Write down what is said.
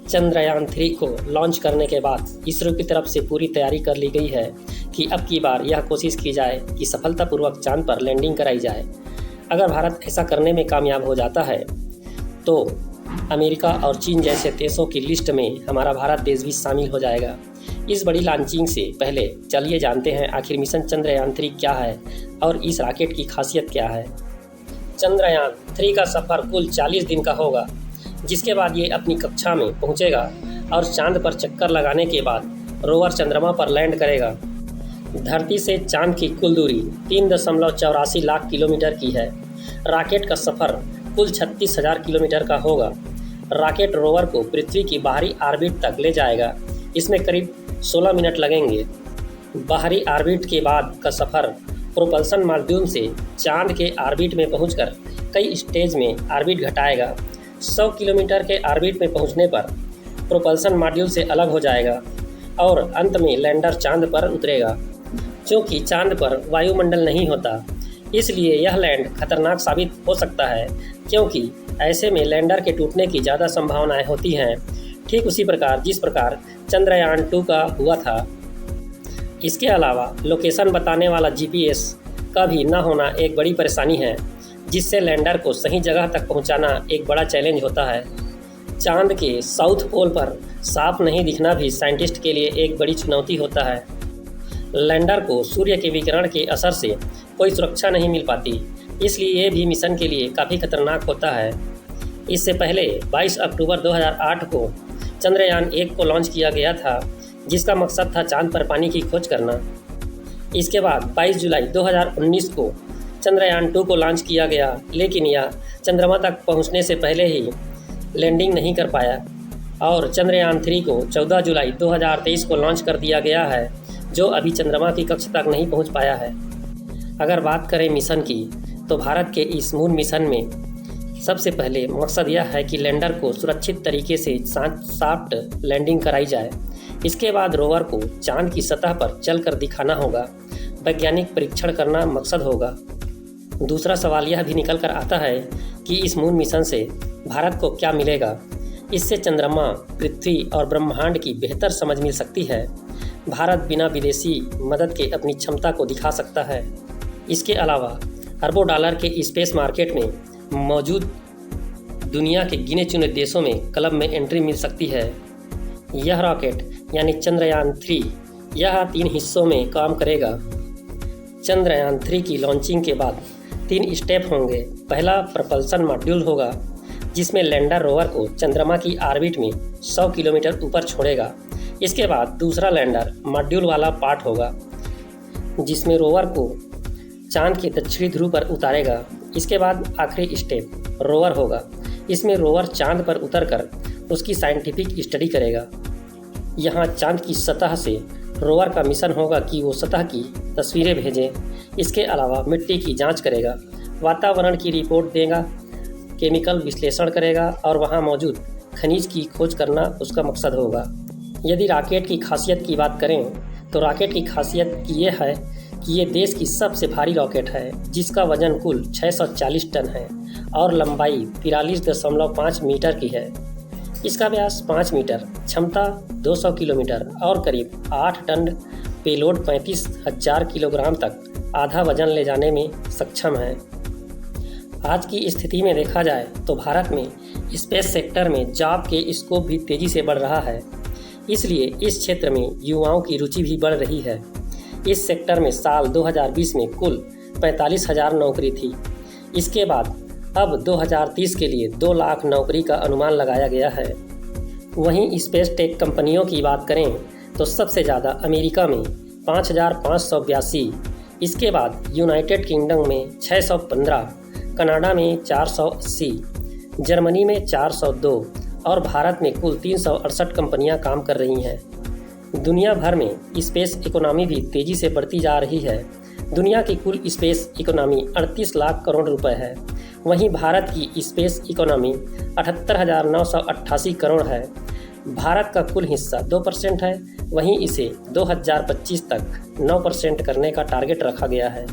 चंद्रयान 3 को लॉन्च करने के बाद इसरो की तरफ से पूरी तैयारी कर ली गई है कि अब की बार यह कोशिश की जाए कि सफलतापूर्वक चांद पर लैंडिंग कराई जाए। अगर भारत ऐसा करने में कामयाब हो जाता है तो अमेरिका और चीन जैसे देशों की लिस्ट में हमारा भारत देश भी शामिल हो जाएगा। इस बड़ी लॉन्चिंग से पहले चलिए जानते हैं आखिर मिशन चंद्रयान 3 क्या है और इस रॉकेट की खासियत क्या है। चंद्रयान 3 का सफ़र कुल 40 दिन का होगा, जिसके बाद ये अपनी कक्षा में पहुंचेगा और चांद पर चक्कर लगाने के बाद रोवर चंद्रमा पर लैंड करेगा। धरती से चांद की कुल दूरी 3.84 लाख किलोमीटर की है। रॉकेट का सफ़र कुल 36,000 किलोमीटर का होगा। रॉकेट रोवर को पृथ्वी की बाहरी ऑर्बिट तक ले जाएगा। इसमें करीब 16 मिनट लगेंगे। बाहरी ऑर्बिट के बाद का सफ़र प्रोपल्सन मॉड्यूल से चांद के ऑर्बिट में पहुंचकर कई स्टेज में ऑर्बिट घटाएगा। 100 किलोमीटर के ऑर्बिट में पहुंचने पर प्रोपल्सन मॉड्यूल से अलग हो जाएगा और अंत में लैंडर चांद पर उतरेगा। क्योंकि चांद पर वायुमंडल नहीं होता, इसलिए यह लैंड खतरनाक साबित हो सकता है, क्योंकि ऐसे में लैंडर के टूटने की ज़्यादा संभावनाएं होती हैं, ठीक उसी प्रकार जिस प्रकार चंद्रयान 2 का हुआ था। इसके अलावा लोकेशन बताने वाला GPS का भी न होना एक बड़ी परेशानी है, जिससे लैंडर को सही जगह तक पहुंचाना एक बड़ा चैलेंज होता है। चांद के साउथ पोल पर साफ नहीं दिखना भी साइंटिस्ट के लिए एक बड़ी चुनौती होता है। लैंडर को सूर्य के विकिरण के असर से कोई सुरक्षा नहीं मिल पाती, इसलिए ये भी मिशन के लिए काफ़ी खतरनाक होता है। इससे पहले 22 अक्टूबर 2008 को चंद्रयान 1 को लॉन्च किया गया था, जिसका मकसद था चांद पर पानी की खोज करना। इसके बाद 22 जुलाई 2019 को चंद्रयान 2 को लॉन्च किया गया, लेकिन यह चंद्रमा तक पहुंचने से पहले ही लैंडिंग नहीं कर पाया और चंद्रयान 3 को 14 जुलाई 2023 को लॉन्च कर दिया गया है, जो अभी चंद्रमा की कक्षा तक नहीं पहुंच पाया है। अगर बात करें मिशन की, तो भारत के इस मून मिशन में सबसे पहले मकसद यह है कि लैंडर को सुरक्षित तरीके से सॉफ्ट लैंडिंग कराई जाए। इसके बाद रोवर को चांद की सतह पर चलकर दिखाना होगा। वैज्ञानिक परीक्षण करना मकसद होगा। दूसरा सवाल यह भी निकल कर आता है कि इस मून मिशन से भारत को क्या मिलेगा। इससे चंद्रमा, पृथ्वी और ब्रह्मांड की बेहतर समझ मिल सकती है। भारत बिना विदेशी मदद के अपनी क्षमता को दिखा सकता है। इसके अलावा अरबों डॉलर के स्पेस मार्केट में मौजूद दुनिया के गिने चुने देशों में क्लब में एंट्री मिल सकती है। यह रॉकेट यानी चंद्रयान 3 यह 3 हिस्सों में काम करेगा। चंद्रयान 3 की लॉन्चिंग के बाद 3 स्टेप होंगे। पहला प्रपल्सन मॉड्यूल होगा, जिसमें लैंडर रोवर को चंद्रमा की ऑर्बिट में 100 किलोमीटर ऊपर छोड़ेगा। इसके बाद दूसरा लैंडर मॉड्यूल वाला पार्ट होगा, जिसमें रोवर को चांद के दक्षिणी ध्रुव पर उतारेगा। इसके बाद आखिरी स्टेप रोवर होगा। इसमें रोवर चांद पर उतरकर उसकी साइंटिफिक स्टडी करेगा। यहाँ चांद की सतह से रोवर का मिशन होगा कि वो सतह की तस्वीरें भेजें। इसके अलावा मिट्टी की जांच करेगा, वातावरण की रिपोर्ट देगा, केमिकल विश्लेषण करेगा और वहाँ मौजूद खनिज की खोज करना उसका मकसद होगा। यदि रॉकेट की खासियत की बात करें, तो रॉकेट की खासियत ये है कि ये देश की सबसे भारी रॉकेट है, जिसका वजन कुल 640 टन है और लंबाई 43.5 मीटर की है। इसका व्यास 5 मीटर, क्षमता 200 किलोमीटर और करीब 8 टन पेलोड 35,000 किलोग्राम तक आधा वजन ले जाने में सक्षम है। आज की स्थिति में देखा जाए तो भारत में स्पेस सेक्टर में जॉब के स्कोप भी तेज़ी से बढ़ रहा है, इसलिए इस क्षेत्र में युवाओं की रुचि भी बढ़ रही है। इस सेक्टर में साल 2020 में कुल 45,000 नौकरी थी। इसके बाद अब 2030 के लिए 2 लाख नौकरी का अनुमान लगाया गया है। वहीं स्पेस टेक कंपनियों की बात करें तो सबसे ज़्यादा अमेरिका में 5,582, इसके बाद यूनाइटेड किंगडम में 615, कनाडा में 480, जर्मनी में 402 और भारत में कुल 368 कंपनियां काम कर रही हैं। दुनिया भर में स्पेस इकोनॉमी भी तेज़ी से बढ़ती जा रही है। दुनिया की कुल स्पेस इकोनॉमी 38 लाख करोड़ रुपए है। वहीं भारत की स्पेस इकोनॉमी 78,988 करोड़ है। भारत का कुल हिस्सा 2% है, वहीं इसे 2025 तक 9% करने का टारगेट रखा गया है।